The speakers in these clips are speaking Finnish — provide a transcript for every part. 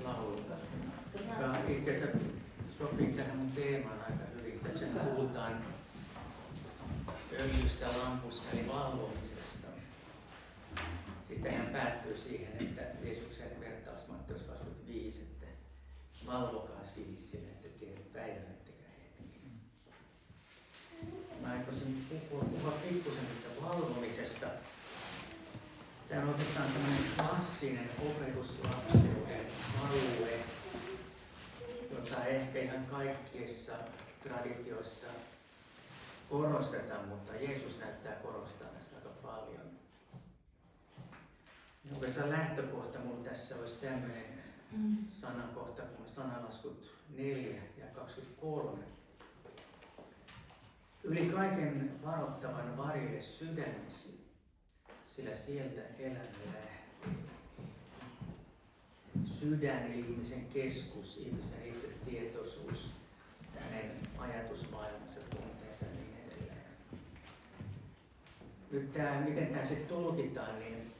laululta, joka itse asiassa sopii tähän mun teemaan aika hyvin. Tässä puhutaan öljystä lampussa eli valvomisesta. Siis tähän päättyy siihen, että Jeesuksen vertaus Matteus 25, että valvokaa siis sille, että tiedät päivää ettekä hetkeä. Mä aikoisin puhua pikkusen tästä valvomisesta. Tämä on oikeastaan sellainen klassinen opetuslapseuden alue, jota ehkä ihan kaikissa traditioissa korostetaan, mutta Jeesus näyttää korostaa tästä aika paljon. Oikeastaan lähtökohta minulla tässä olisi tämmöinen sanakohta kuin sanalaskut 4 ja 23. Yli kaiken varoittavan varjele sydämesi, sillä sieltä elämä lähtee. Sydän eli ihmisen keskus, ihmisen itsetietoisuus, hänen ajatusmaailmansa, tunteensa ja niin edelleen. Nyt miten tämä sitten tulkitaan, niin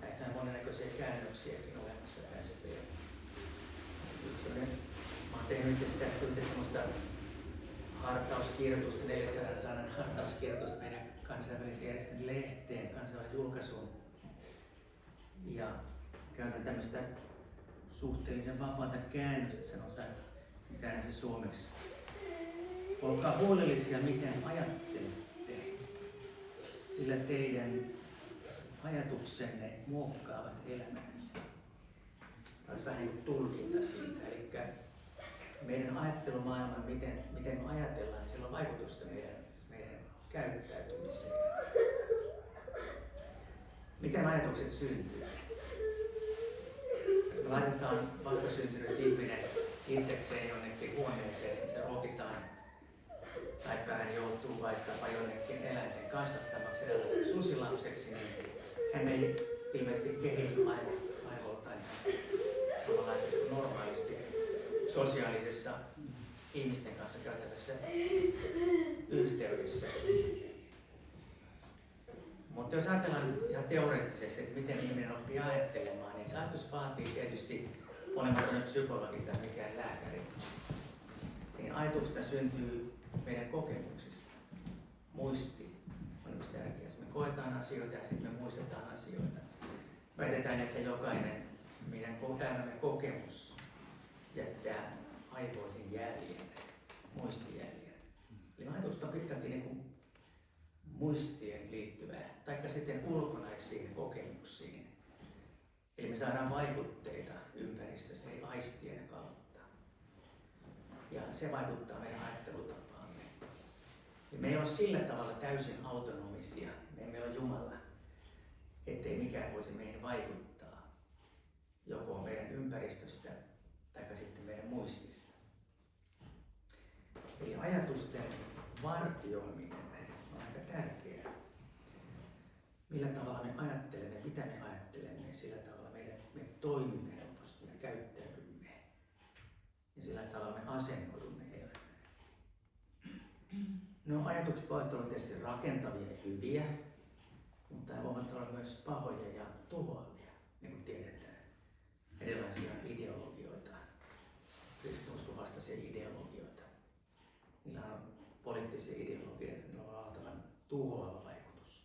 näissä on monennäköisiä käännöksiäkin olemassa tästä. Mä oon tehnyt tästä semmoista hartauskirjoitusta, 400 sanan hartauskirjoitusta meidän kansainvälisen järjestön lehteen, kansainvälisen julkaisuun. Ja käytän tämmöistä suhteellisen vapaata käännöstä, sanotaan, käännän se suomeksi. Olkaa huolellisia, miten ajattelette, sillä teidän ajatuksenne muokkaavat elämänne. Tämä olisi vähän niin kuin tulkinta siitä, eli meidän ajattelumaailma, miten me ajatellaan, niin sillä on vaikutusta meidän käyttäytymiseen. Miten ajatukset syntyy? Jos me laitetaan vastasyntynyt ihminen itsekseen jonnekin huoneeseen, niin se ruokitaan, tai hän joutuu vaikkapa jonnekin eläinten kasvattamaksi erilaiseksi susilapseksi, niin hän ei ilmeisesti kehity aivoltaan samanlaisesti kuin normaalisti sosiaalisessa ihmisten kanssa käytävässä yhteydessä. Mutta jos ajatellaan ihan teoreettisesti, että miten ihminen oppii ajattelemaan, niin se ajatus vaatii tietysti olematon psykologi tai mikään lääkäri. Niin ajatuksista syntyy meidän kokemuksista. Muisti on yksi tärkeä. Me koetaan asioita ja sitten me muistetaan asioita. Väitetään, että jokainen meidän elämämme kokemus jättää aivoihin jäljen, muistijäljen. Eli ajatukset on pitkälti niin kuin muistien liittyvää, taikka sitten ulkonaisiin kokemuksiin. Eli me saadaan vaikutteita ympäristössä eri aistien kautta. Ja se vaikuttaa meidän ajattelutapaamme. Ja me ei ole sillä tavalla täysin autonomisia, me emme ole Jumala, ettei mikään voisi meihin vaikuttaa, joko meidän ympäristöstä tai sitten meidän muistista. Eli ajatusten vartioiminen on aika tärkeää. Millä tavalla me ajattelemme, mitä me ajattelemme, ja sillä tavalla me toimimme helposti ja käyttäydymme. Ja sillä tavalla me asennoidumme elämään. No, ajatukset voivat olla tietysti rakentavia ja hyviä, mutta ne voivat olla myös pahoja ja tuhoavia, niin kuin tiedetään. Erilaisia ideologioita, kristinuskon vastaisia ideologioita. Niillä on poliittisia ideologioita, niillä on valtavan tuhoava vaikutus.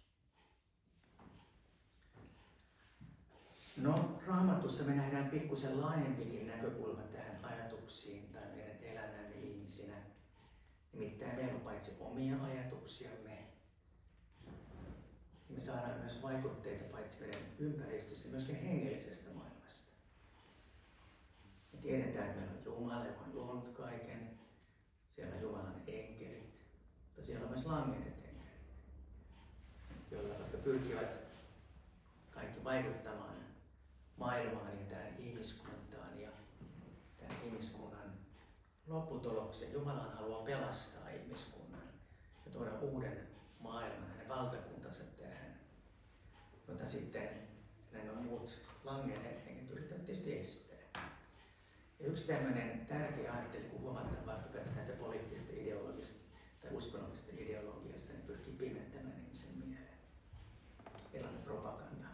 No, Raamatussa me nähdään pikkusen laajempikin näkökulma tähän ajatuksiin tai meidän elämämme ihmisinä. Nimittäin meillä on paitsi omia ajatuksiamme, niin me saadaan myös vaikutteita paitsi meidän ympäristössä, myöskin hengellisestä maailmasta. Me tiedetään, että meillä on Jumala, joka on luonut kaiken. Siellä on Jumalan enkelit, mutta siellä on myös langenneet enkelit, jotka pyrkivät kaikki vaikuttamaan maailmaan ja tähän ihmiskuntaan ja tämän ihmiskunnan lopputulokseen. Jumala haluaa pelastaa ihmiskunnan ja tuoda uuden maailman, hänen valtakuntansa tähän, jota sitten nämä muut langenneet henget yrittävät tietysti estää. Ja yksi tämmöinen tärkeä ajattelu, kun huomataan vaikka tästä poliittisesta ideologista tai uskonnollisesta ideologiasta, niin pyrkii pimentämään ihmisen mieleen. Erilainen propaganda.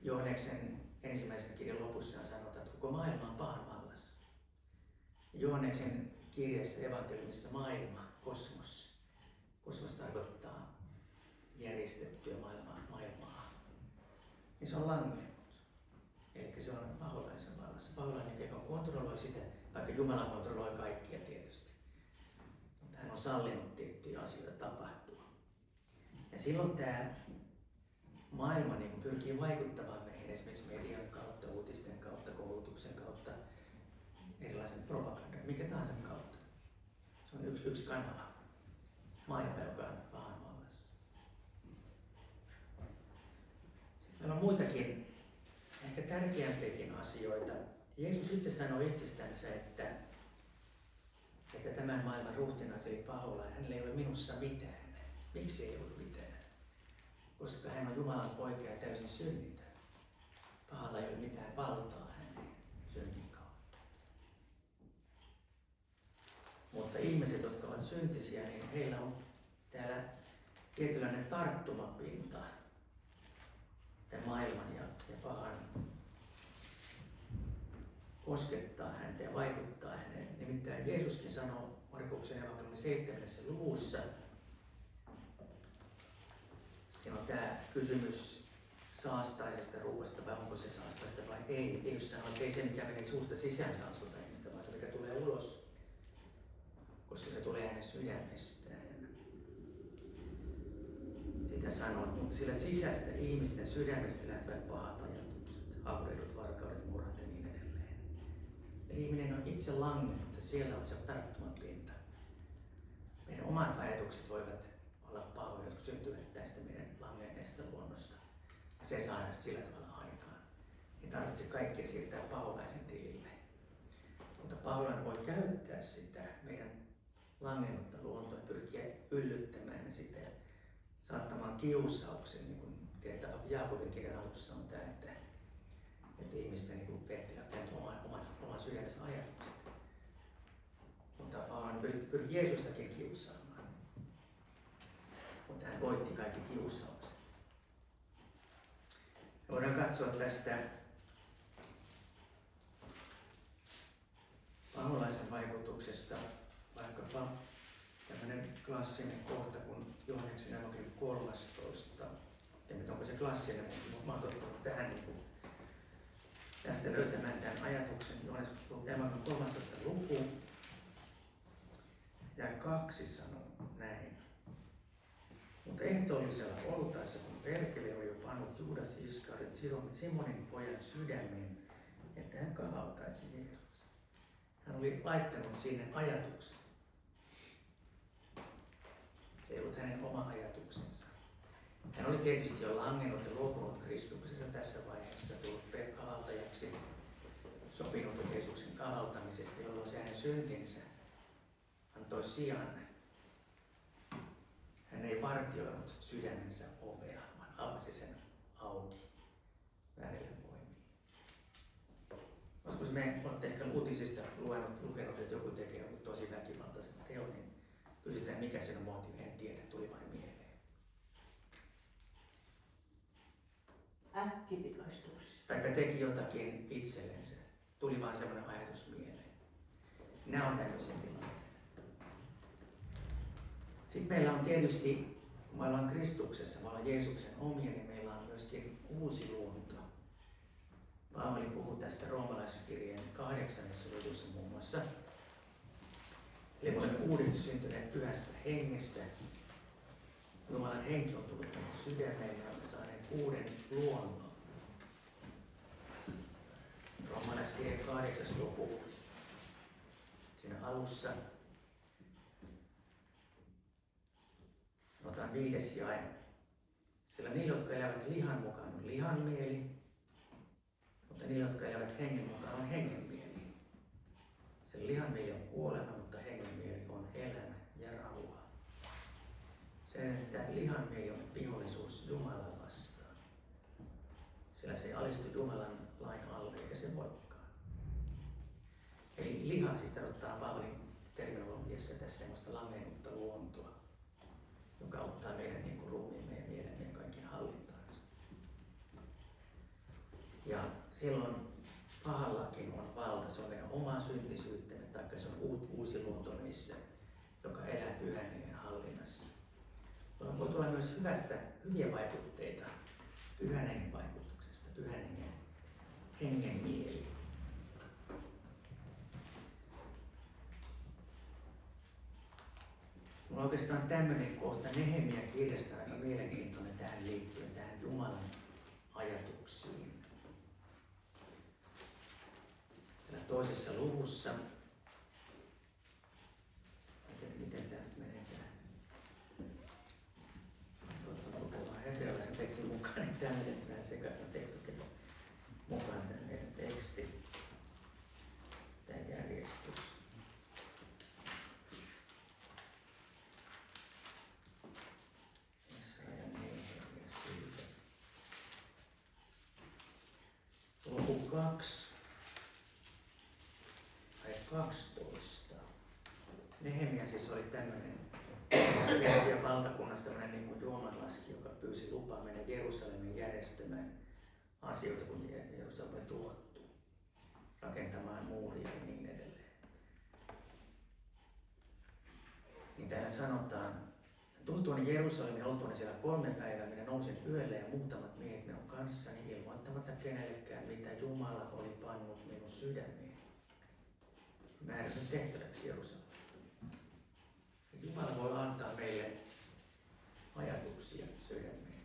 Johdeksen ensimmäisen kirjan lopussa sanotaan, että koko maailma on pahan vallassa. Johanneksen kirjassa evankeliumissa maailma, kosmos. Kosmos tarkoittaa järjestettyä maailmaa. Niin se on langennut. Eli se on paholaisen vallassa. Paholainen, joka kontrolloi sitä, vaikka Jumala kontrolloi kaikkia tietysti. Mutta hän on sallinut tiettyjä asioita tapahtua. Ja silloin tämä maailma niin pyrkii vaikuttamaan meihin esimerkiksi median kautta, uutisten kautta, koulutuksen kautta, erilaisen propagandan, mikä tahansa kautta. Se on yksi kanava. Maailma, joka on pahan vallassa. Meillä on muitakin, ehkä tärkeämpiäkin asioita. Jeesus itse sanoi itsestänsä, että tämän maailman ruhtinas eli paholainen, hänellä ei ole minussa mitään. Miksi ei ole mitään? Koska hän on Jumalan poika ja täysin synnitön. Pahalla ei ole mitään valtaa hänen synnin kautta. Mutta ihmiset, jotka ovat syntisiä, niin heillä on täällä tietynlainen tarttumapinta tämän maailman ja pahan koskettaa häntä ja vaikuttaa häneen. Nimittäin Jeesuskin sanoo Markuksen evankeliumin 7. luvussa, siinä on tämä kysymys saastaisesta ruuasta, vai onko se saastaista vai ei. Jeesus sanoo, että ei se mikä menee suusta sisään saastuttaa ihmistä, vaan se mikä tulee ulos, koska se tulee hänen sydämestään. Sitä sanoo, mutta sillä sisäistä ihmisten sydämestä lähtevät pahat ajatukset, haureudut, varkaudet, murhat ja niin edelleen. Eli ihminen on itse langennut ja siellä on se tarttumapinta. Meidän omat ajatukset voivat olla pahoja, jotka syntyvät tästä meidän langenneesta luonnosta. Ja se saadaan sillä tavalla aikaan. Ei tarvitse kaikkea siirtää paholaisen tilille. Mutta paholainen voi käyttää sitä meidän langennutta luontoa ja pyrkiä yllyttämään sitä ja saattamaan kiusauksen, niin kuin tiedetään, Jaakobin kirjan alussa on tämä, että ihmisten niin pettivät oman sydämensä ajatukset. Mutta paholainen pyrki Jeesustakin kiusaamaan. Mutta hän voitti kaikki kiusaukset. Voidaan katsoa tästä paholaisen vaikutuksesta vaikkapa tämmöinen klassinen kohta kuin Johanneksen evankeliumi 13. En tiedä, onko se klassinen, mutta mä oon tottunut tähän tästä löytämään tämän ajatuksen. Johanneksen evankeliumi 13. luku. Ja 2 sanoo näin. Mutta ehtoollisella oltaessa, kun perkele oli jo pannut Juudas Iskariot Simonin pojan sydämeen, että hän kavaltaisi Jeesus. Hän oli laittanut sinne ajatuksen. Se ei ollut hänen oma ajatuksensa. Hän oli tietysti jo langennut ja luopunut Kristuksessa tässä vaiheessa, tullut kavaltajaksi, sopinut Jeesuksen kavaltamisesta, jolloin se hänen syntinsä antoi sijaan. Hän ei vartioinut sydämensä ovea, vaan avasi sen auki väärille voimiin. Joskus me olette ehkä uutisista lukenut, että joku tekee joku tosi väkivaltaisen teon, niin kysytään mikä sen motiivi, en tiedä, tuli vain mieleen. Äkkipikaistus. Taikka teki jotakin itsellensä, tuli vain semmoinen ajatus mieleen. Nämä on tämmöisiä tilanteita. Sitten meillä on tietysti, kun me ollaan Kristuksessa, me ollaan Jeesuksen omia, niin meillä on myöskin uusi luonto. Paavali puhuu tästä roomalaiskirjeen 8. luvussa muun muassa. Eli me olemme uudesti syntyneet pyhästä hengestä. Jumalan henki on tullut sydämeen ja olemme saaneet uuden luonnon. Roomalaiskirjeen 8. luku. Siinä alussa otan 5. jae. Sillä niillä, jotka elävät lihan mukaan, on lihan mieli, mutta niillä, jotka elävät hengen mukaan, on hengen mieli. Sillä lihan mieli on kuolema, mutta hengen mieli on elämä ja rauha. Sen, että lihan mieli on vihollisuus Jumalaa vastaan. Sillä se ei alistu Jumalan lain alle, eikä se voikaan. Eli liha siis tarkoittaa Paavalin terminologiassa tässä semmoista langennutta luontoa, joka ottaa meidän ruumiimme ja mielemme ja kaikki hallintaansa. Ja silloin pahallakin on valta, se on meidän omaa syntisyyttämme, taikka se on uusi luonto meissä, joka elää Pyhän Hengen hallinnassa. Voi tulla myös hyviä vaikutteita Pyhän Hengen vaikutuksesta, Pyhän Hengen mieli. Mulla on oikeastaan tämmöinen kohta Nehemia-kirjasta aika mielenkiintoinen tähän liittyen, tähän Jumalan ajatuksiin. Täällä toisessa luvussa, miten tämä nyt menee tähän? Tuota lukemaan hebrealaisen tekstin mukaan, niin tämä menee vähän sekaisin sektokin mukaan tämä meidän teksti, tämä järjestys. Luku 2, tai 12. Nehemia siis oli tämmöinen valtakunnassa tämmöinen niin kuin juomanlaski, joka pyysi lupaa mennä Jerusalemin järjestämään asioita, kun Jerusalem oli tuhottu, rakentamaan muuria ja niin edelleen. Niin täällä sanotaan, tultuani Jerusalemin oltuani siellä 3 päivää, minä nousin yöllä ja muutamat miehet minun kanssani ilmoittamatta kenellekään, mitä Jumala oli pannut minun sydämiin. Määrätyn tehtäväksi Jerusalemiin. Jumala voi antaa meille ajatuksia sydämiin.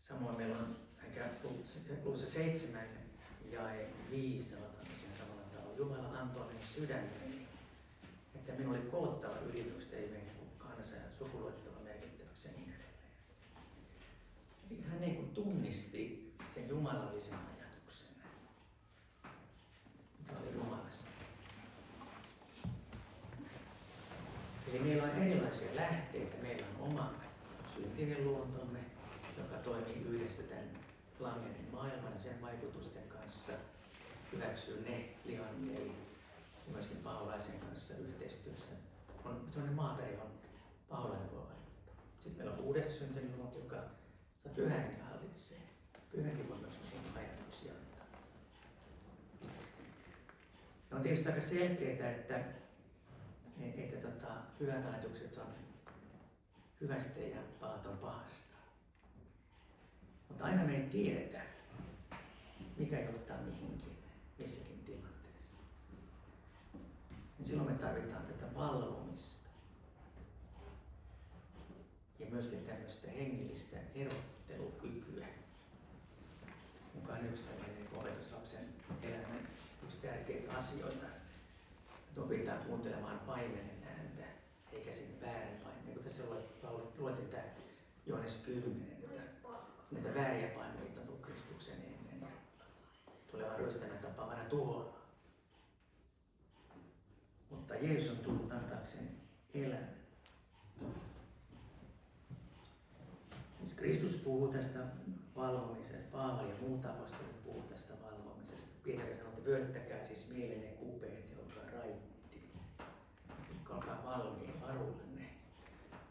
Samoin meillä on luvussa 7 jae 5 sanotaan siinä samalla tavalla. Jumala antoi minun sydämiin, että minun oli koottava ylitystä ei meidän kuin kansa ja sukuluettava merkittäväksi ja niin edelleen. Eli hän niin kuin tunnisti sen jumalallisen ajatuksen, mikä oli Jumalasta. Eli meillä on erilaisia lähteitä. Meillä on oma syntinen luontomme, joka toimii yhdessä tämän langenneen maailman ja sen vaikutusten kanssa, hyväksyy ne lihan mieli ja myöskin paholaisen kanssa yhteistyössä. On sellainen maaperä, johon paholainen voi vaikuttaa. Sitten meillä on uudesta syntynyt luonto, joka Pyhä Henki hallitsee. Pyhä Henki voi myös ajatuksia antaa. Ja on tietysti aika selkeää, että hyvät ajatukset on hyvästä ja pahat on pahasta. Mutta aina me ei tiedetä, mikä johtaa mihinkin, missäkin tilanteessa. Ja silloin me tarvitaan tätä valvomista. Ja myöskin tämmöistä hengellistä erottelukykyä. Mukaan yksi tällainen opetuslapsen elämän yksi tärkeitä asioita. Että opitaan kuuntelemaan paimenen ääntä, eikä sinne väärän paimenen. Kun tässä luettiin tämä Johannes 10, että niitä vääriä paimeita on tullut Kristuksen ennen ja tulevan ryöstämään tapaavana tuhoamaan. Mutta Jeesus on tullut antaakseen elämän. Siis Kristus puhuu tästä valvomisesta, Paavali ja muut apostolit puhuu tästä valvomisesta. Pietari sanoo, että vyöttäkää siis mielenne kupeet ja olkaa raittiit. Olkaa valmiin varuillanne.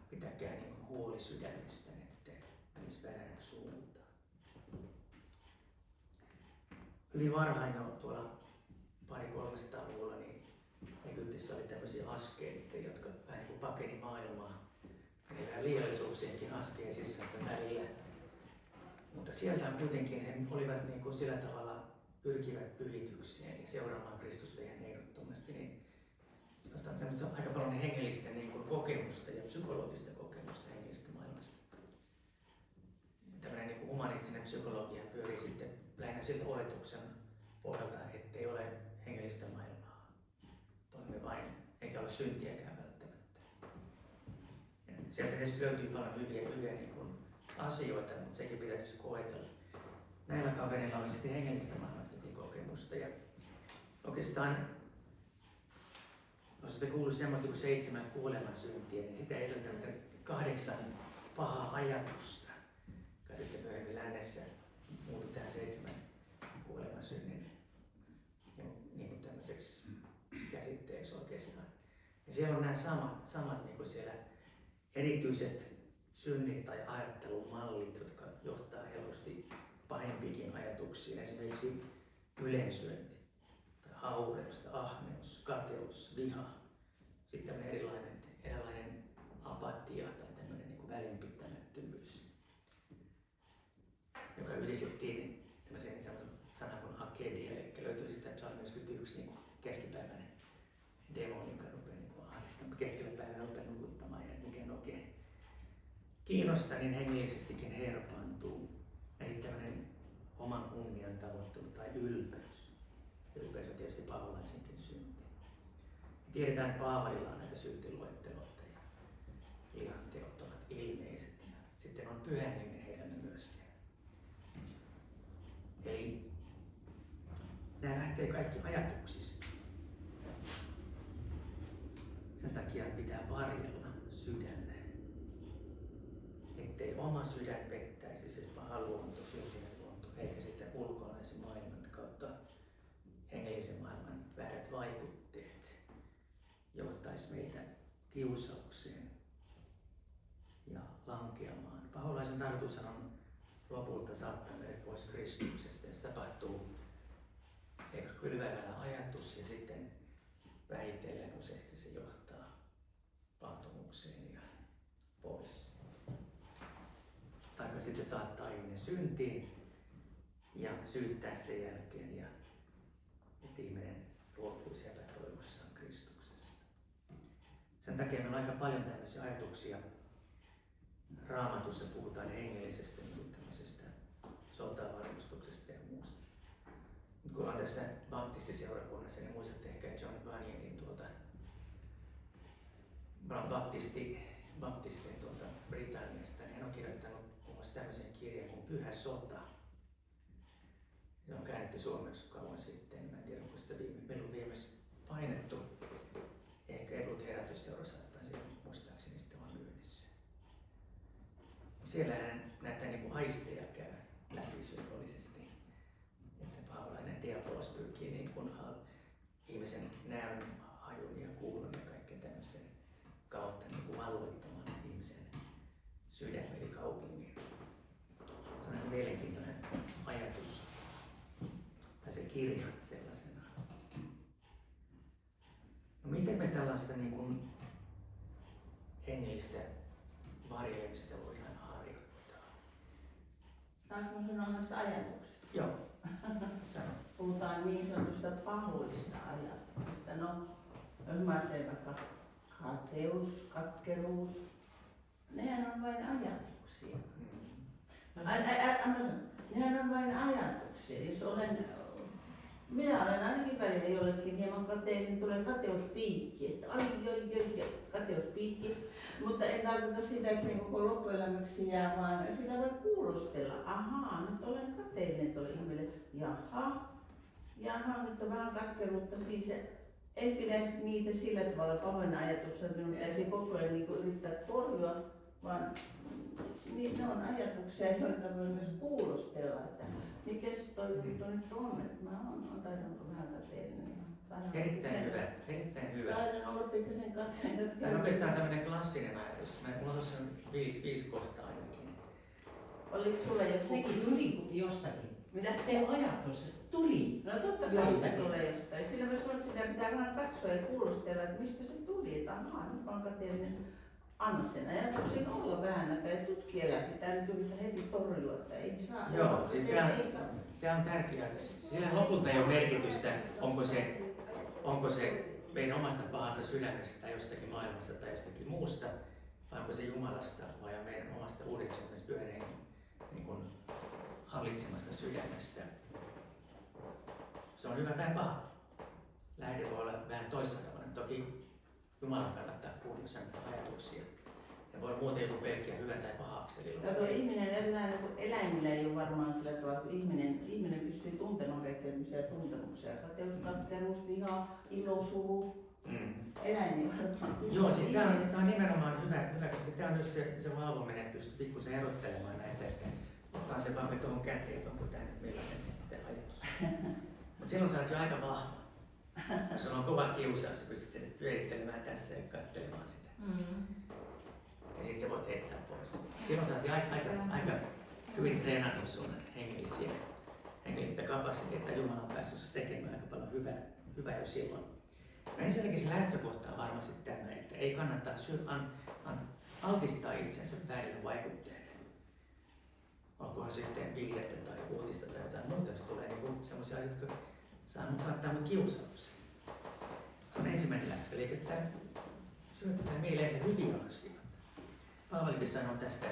Pitäkää niin huoli sydämestänne, ettei menisi väärään suuntaan. Hyvin varhain tuolla 200-300-luvulla niin Egyptissä oli tämmöisiä askeetteja, jotka vähän niin kuin pakeni maailmaa. Eli liiallisuuksienkin askeesissansa välillä. Mutta sieltä kuitenkin he olivat niin kuin sillä tavalla pyrkivät pyhitykseen ja seuraamaan Kristusta ihan ehdottomasti. Niin se on aika paljon hengellistä niin kuin kokemusta ja psykologista kokemusta hengellisestä maailmasta. Tällainen niin kuin humanistinen psykologia pyörii sitten lähinnä siltä oletuksen pohjalta, ettei ole hengellistä maailmaa. Toimimme vain, eikä ole syntiäkään välttämättä. Ja sieltä tietysti löytyy paljon hyviä niin kuin asioita, mutta sekin pitää tietysti koetella. Näillä kavereilla oli sitten hengellistä maailmastakin kokemusta. Ja oikeastaan, jos olette kuullut semmoista kuin 7 kuolemansyntiä, niin sitä edellyttää 8 pahaa ajatusta, joka sitten myöhemmin lännessä muutu tähän 7 kuolemansynnin niin kuin tämmöiseksi käsitteeksi oikeastaan. Ja siellä on nämä samat niin kuin siellä erityiset synnit tai ajattelumallit, jotka johtaa helposti pahempikin ajatuksiin. Esimerkiksi ylensyönti, tai haureus, ahneus, kateus, viha. Sitten erilainen apatia tai tämmöinen niin kuin välinpitämättömyys, joka yhdistettiin tämmöiseen sanan kuin akedia, eli löytyy sitten Psalmi 91 niin keskipäivän demoni, joka rupeaa niin ahdistamaan, keskellä päivänä rupeaa nukuttamaan ja mikä oikein kiinnostaa, niin hengellisestikin herpaantuu. Ja sitten tämmöinen oman kunnian tavoittelu tai ylpeys. Ylpeys on tietysti paavalaisenkin synti. Tiedetään, että Paavalilla on näitä syntiluetteloita ja lihanteot ovat ilmeiset ja sitten on Pyhän Hengen hedelmä myöskin. Eli nämä lähtee kaikki ajatuksista. Sen takia pitää varjella sydän, ettei oma sydän pettäisi, se paha luonto, syntinen luonto, eikä sitten ulkonaisen maailman kautta hengellisen maailman väärät vaikutteet johtaisi meitä kiusaukseen ja lankeamaan. Paholaisen tarkoitus on lopulta saattaa meidät pois Kristuksesta, ja se tapahtuu ehkä kylvävällä ajatus ja sitten vähitellen useasti se johtaa paatumukseen ja pois. Tai sitten saattaa ihminen syntiin ja syyttää sen jälkeen, ja että ihminen luopuisi epätoivossaan Kristuksesta. Sen takia meillä on aika paljon tämmöisiä ajatuksia. Raamatussa puhutaan hengellisestä tämmöisestä sotavarmustuksesta ja muusta. Kun ollaan tässä baptistiseurakunnassa, niin muistatte ehkä John Bunyanin baptistin Britanniasta. Hän on kirjoittanut muun muassa tämmöisen kirjan kuin Pyhä sota. Se on käännetty suomeksi kauan sitten. Mä en tiedä, onko sitä meillä on viimeksi painettu. Ehkä Eblut herätysseura saattaa siellä muistaakseni sitten olla myynnissä. Siellä hän näitä niin kuin aisteja käy läpi symbolisesti. Että paavalainen diabolos pyrkii niin kuin ihmisen näön, hajun ja kuulun ja kaikkien tämmöisten kautta niin kuin valloittamaan ihmisen sydämen eli kaupungin. Se on mielenkiintoinen ajatus. Tai se kirja sellaisena. No miten me tällaista niin kuin hengellistä varjelemista voidaan harjoittaa? Saanko mä sanoa noista ajatuksista? Joo, sano. Puhutaan niin sanotusta pahoista ajatuksista. No, jos mä ajattelen vaikka kateus, katkeruus, nehän on vain ajatuksia. Nehän on vain ajatuksia. Jos minä olen ainakin välillä jollekin hieman kateellinen, niin tulee kateuspiikki, että ai kateuspiikki, mutta en tarkoita sitä, että se koko loppuelämäksi jää, vaan sitä voi kuulostella. Ahaa, nyt olen kateellinen tuolle ihmiselle. Jaha, nyt on vähän katkeruutta. Siis en pitäisi niitä sillä tavalla pahoina ajatuksena, että minun pitäisi koko ajan niin yrittää torjua, vaan niin ne on ajatuksia, joita voi myös kuulostella, että mikäs toi juttu nyt on, että mä oon tainnut vähän kateellinen. Erittäin hyvä. Taidan olla pikkasen kateellinen. Tämä on oikeastaan tämmöinen klassinen ajatus. Mulla on tuossa 5 kohtaa ainakin. Oliko sulla joku? Sekin tuli jostakin. Mitä? Se ajatus tuli. No totta kai se tulee jostain. Sillä voi sanoa, että sitä pitää vähän katsoa ja kuulostella, että mistä se tuli. Että ahaa, nyt mä oon kateellinen. Anna sen ajatuksen olla vähän aikaa ja tutki elää sitä, nyt yritä heti torjua, että ei saa. Joo, siis tämä on tärkeää. Sillä lopulta ei ole merkitystä, onko se meidän omasta pahasta sydämestä tai jostakin maailmasta tai jostakin muusta, vai onko se Jumalasta vai meidän omasta uudesta Pyhän Hengen niin kuin hallitsemasta sydämestä. Se on hyvä tai paha. Lähde voi olla vähän toisarvoinen. Toki Jumalan kannattaa kuulla sen ajatuksia. Ja voi muuten joku pelkkiä hyvä tai paha akselilla. Ja tuo ihminen erilainen kuin eläimillä ei ole varmaan sillä tavalla, että ihminen pystyy tuntemaan kaikenlaisia tuntemuksia. Kateus, katkeruus, viha, ilo, suru. Eläin varmaan pystyy. Joo, siis tämä on nimenomaan hyvä. Tämä on just se valvominen, että pystyy pikkusen erottelemaan näitä, että ottaa se vaan tuohon käteen, että onko tämä nyt millainen ajatus. Mutta silloin sä oot jo aika vahva. Sulla on kova kiusaus, kun pystyt pyörittelemään tässä ja katselemaan sitä. ja sitten sä voit heittää pois. Silloin sä oot aika hyvin treenannut sun hengellistä kapasiteettia. Jumala on päässyt tekemään aika paljon hyvää jo silloin. No ensinnäkin se lähtökohta on varmasti tämä, että ei kannata altistaa itsensä väärille vaikutteille. Olkoon sitten viihdettä tai uutista tai jotain muuta, jos tulee niin sellaisia asioita, jotka saattaa mut kiusaukseen. Se on ensimmäinen lähtö, eli että syötetään mieleensä hyviä asioita. Paavalikin sanoo tästä,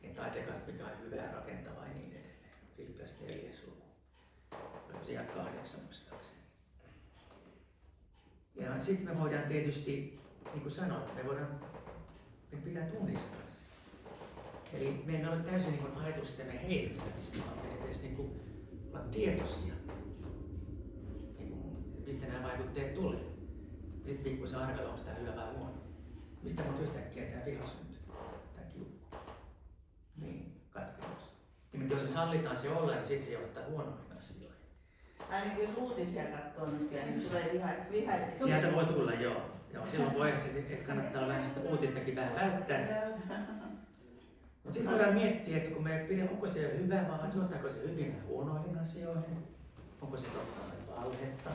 että ajatelkaa sitä, mikä on hyvää ja rakentavaa ja niin edelleen. Filippiläiset 4. luku. Oliko se 8 muistaakseni. Ja sitten me voidaan tietysti, niin kuin sanoin, me pitää tunnistaa se. Eli me emme ole täysin niin ajatustemme heittävissä, vaan meidän pitäisi niin olla tietoisia, mistä nämä vaikutteet tulee. Sitten pikkuisen arvella, onko tämä hyvä vai huono. Mistä mut yhtäkkiä tämä viha syntyy, tämä kiukku. Niin, katkeruus. Nimittäin jos me sallitaan se olla, niin sitten se johtaa huonoihin asioihin. Ainakin jos uutisia katsoo nykyään, niin tulee vihaiseksi. Sieltä voi tulla, joo. Silloin voi että kannattaa vähän sitä uutistakin vähän välttää. Mutta sitten voidaan miettiä, että kun me pidämme, onko se hyvä vai johtaako se hyvin ja huonoihin asioihin. Onko se totta vai valhetta.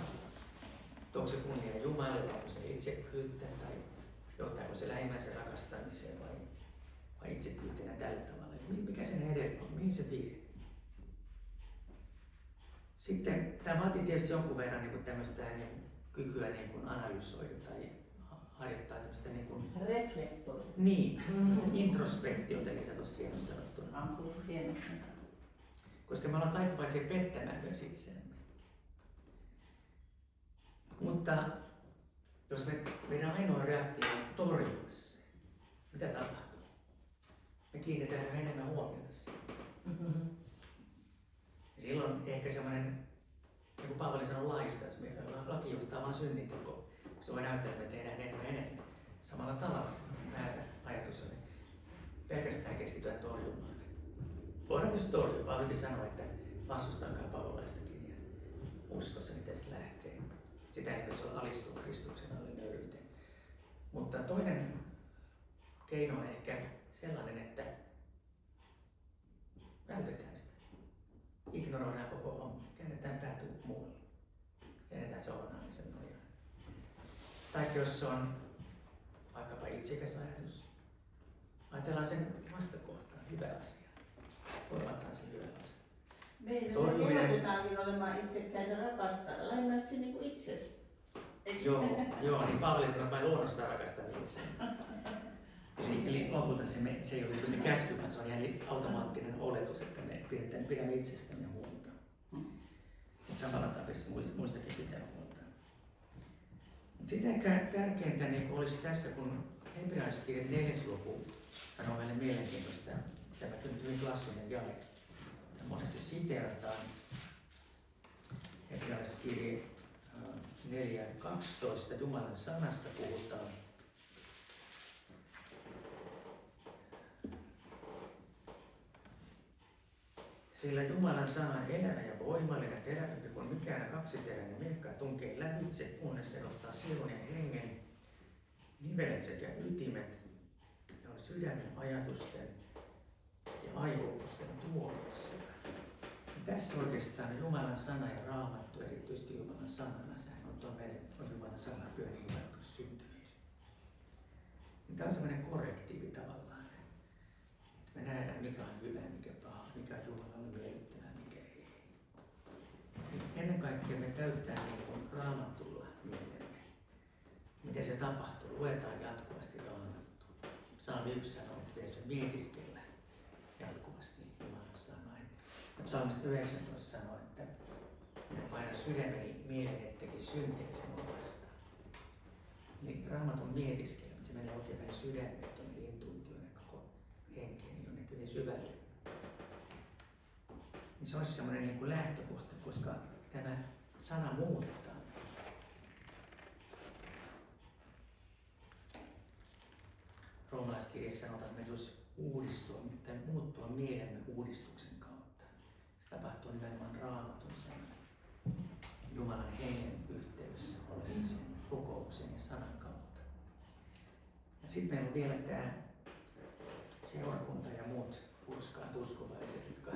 Onko se kunnia Jumalalle, onko se itsekyyttä tai johtaako se lähimmäisen rakastamiseen vai itsekyytenä tällä tavalla. Mikä sen edellä on, mihin se vie? Sitten tämä vaatii tietysti jonkun verran niin tämmöistä kykyä niin analysoida tai harjoittaa tämmöistä reflektoida. Niin, introspektiota niin sanotusti hienosti sanottuna. Hienosti. Koska me ollaan taipuvaisia pettämään myös itseämme. Mutta jos meidän ainoa reaktio on torjua se, mitä tapahtuu? Me kiinnitetään enemmän huomiota siihen. Ja silloin ehkä semmoinen, niin kuin Paavali sanoi laista, että laki johtaa vain synnintekoon. Se voi näyttää, että me tehdään enemmän. Samalla tavalla se väärä ajatus on, että pelkästään keskityä torjumaan. Voidaan tietysti torjua. Paavali sanoi, että vastustakaa pavolaistakin ja uskossa niin tästä lähtee. Sitä ei pitäisi olla alistua Kristuksen alle nöyryyteen. Mutta toinen keino on ehkä sellainen, että vältetään sitä. Ignoroidaan koko homma. Käännetään pääty muualle. Käännetään sovanaamisen nojaan. Tai jos se on vaikkapa itsekäs ajatus, ajatellaan sen vastakohtaan, hyvä asia. Korvataan sen hyvä asia. Meillä kehotetaankin olemaan itsekkäitä rakastaa, lähimmäisesti niin kuin itsesi. Joo, niin Paavali sanoi, että mä luonnostaan rakastan itseäni. Eli lopulta se ei ole se käsky, vaan se on ihan automaattinen oletus, että me pidämme itsestämme huolta. Mutta samalla tapissa muistakin pitää huolta. Sitten ehkä tärkeintä niin olisi tässä, kun Hebrealaiskirjan 4. luku sanoo meille mielenkiintoista, tämä on hyvin klassinen jae. Monesti siteerataan Hebrealaiskirja 4.12. Jumalan sanasta puhutaan. Sillä Jumalan sana on elävä ja voimallinen, terävämpi kuin mikään kaksiteräinen miekka, tunkee lävitse, kunnes erottaa sielun ja hengen, nivelet sekä ytimet, ja on sydämen ajatusten ja aivoutusten tuomitseva. Tässä oikeastaan Jumalan sana ja Raamattu, erityisesti Jumalan sanana, sehän on Jumalan sana pyhän ilmoitus syntynyt. Tämä on sellainen korrektiivi tavallaan, että me nähdään mikä on hyvä, mikä paha, mikä on Jumalalle miellyttävää, mikä ei. Ennen kaikkea me täyttää niin kuin Raamatulla mielemme. Miten se tapahtuu? Luetaan jatkuvasti Raamattua. Psalmi 1 sanoo, että pitäisi mietiskellä jatkuvasti Jumalan sanaa. Ja Psalmista 19 sanoo, että minä painan sydämeni mielen, ettekin syntiä sinua vastaan. Eli Raamatun mietiskellä, se menee oikein meidän sydämeen, tuonne intuitioon ja koko henkeen jonnekin hyvin syvälle. Niin se olisi semmoinen niin kuin lähtökohta, koska tämä sana muutetaan. Roomalaiskirjassa sanotaan, että me tulisi uudistua tai muuttua mielemme uudistuksen kautta. Se tapahtuu nimenomaan Raamatun sanan, Jumalan hengen yhteydessä olemisen, kokouksen ja sanan kautta. Ja sitten meillä on vielä tämä seurakunta ja muut uskovat uskovaiset, jotka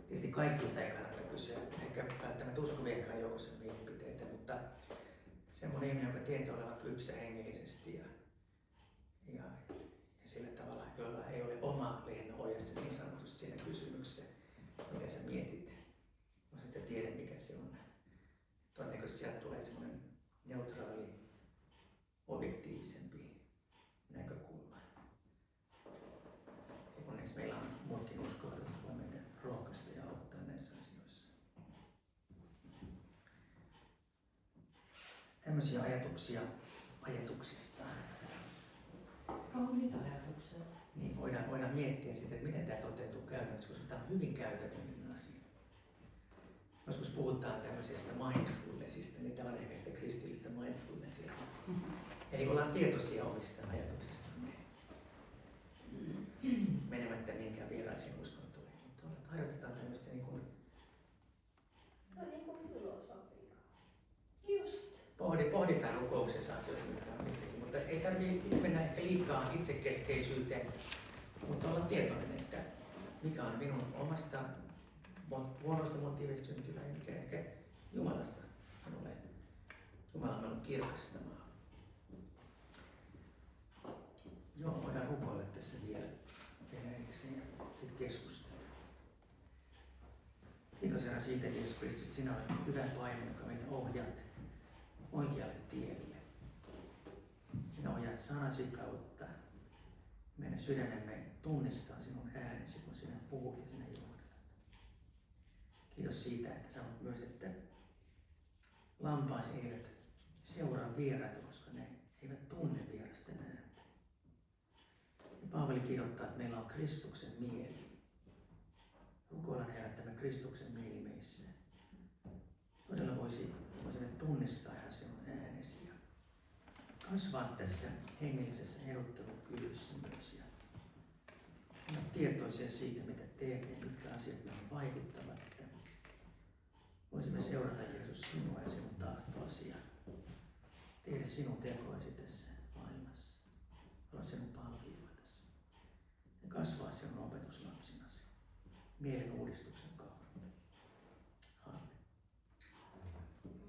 tietysti kaikilta ei kannata kysyä, eikä välttämättä uskovienkaan joukossa mielipiteitä, mutta semmoinen ihminen, joka tietää olevan kypsä hengellisesti ja sillä tavalla, jolla ei ole oma lehmä ojassa niin sanotusti siinä kysymyksessä, mitä sä mietit. No sit sä tiedät, mikä se on. Todennäköisesti sieltä tulee semmoinen neutraali, objektiivisempi näkökulma. Ja onneksi meillä on muutkin uskovat, jotka voi meitä rohkaista ja auttaa näissä asioissa. Tämmöisiä ajatuksia ajatuksista. Kauniita ajatuksia. Niin voidaan miettiä sitten, että miten tämä toteutuu käytännössä, koska tämä on hyvin käytännöllinen asia. Joskus puhutaan tämmöisessä mindfulnessista, niin tämä on ehkä sitä kristillistä mindfulnessia. Eli ollaan tietoisia omista ajatuksistamme, menemättä mihinkään vieraisiin uskontoihin. Mutta harjoitetaan tämmöistä niin kuin filosofia. Just. pohditaan rukouksessa asioita, mitä on mistäkin, mutta ei tarvitse mennä ehkä liikaa itsekeskeisyyteen, mutta olla tietoinen, että mikä on minun omasta huonoista motiiveista syntyvä, mikä ehkä Jumalasta minulle. Jumala on ollut kirkastamaan. Joo, voidaan rukoilla tässä vielä erikseen ja sitten keskustella. Kiitos Herra siitä, Jeesus Kristus, että sinä olet hyvä paimen, joka meitä ohjaat oikealle tielle. Sinä ohjaat sanasi kautta. Meidän sydämemme tunnistaa sinun äänesi, kun sinä puhut ja sinä johdat. Kiitos siitä, että sanot myös, että lampaasi eivät seuraa vieraita, koska ne eivät tunne vierasten ääntä. Ja Paavali kirjoittaa, että meillä on Kristuksen mieli. Rukoillaan Herra, että tämä Kristuksen mieli meissä todella voisimme tunnistaa Herra sinun äänesi ja kasvaa tässä hengellisessä erottelukyvyssä myös ja olla tietoisia siitä, mitä teemme ja mitkä asiat meihin vaikuttavat, että voisimme seurata Jeesus sinua ja sinun tahtoasi ja tehdä sinun tekoasi tässä maailmassa, olla sinun palvelijoitasi ja kasvaa sinun opetuslapsinasi mielen uudistuksen kautta.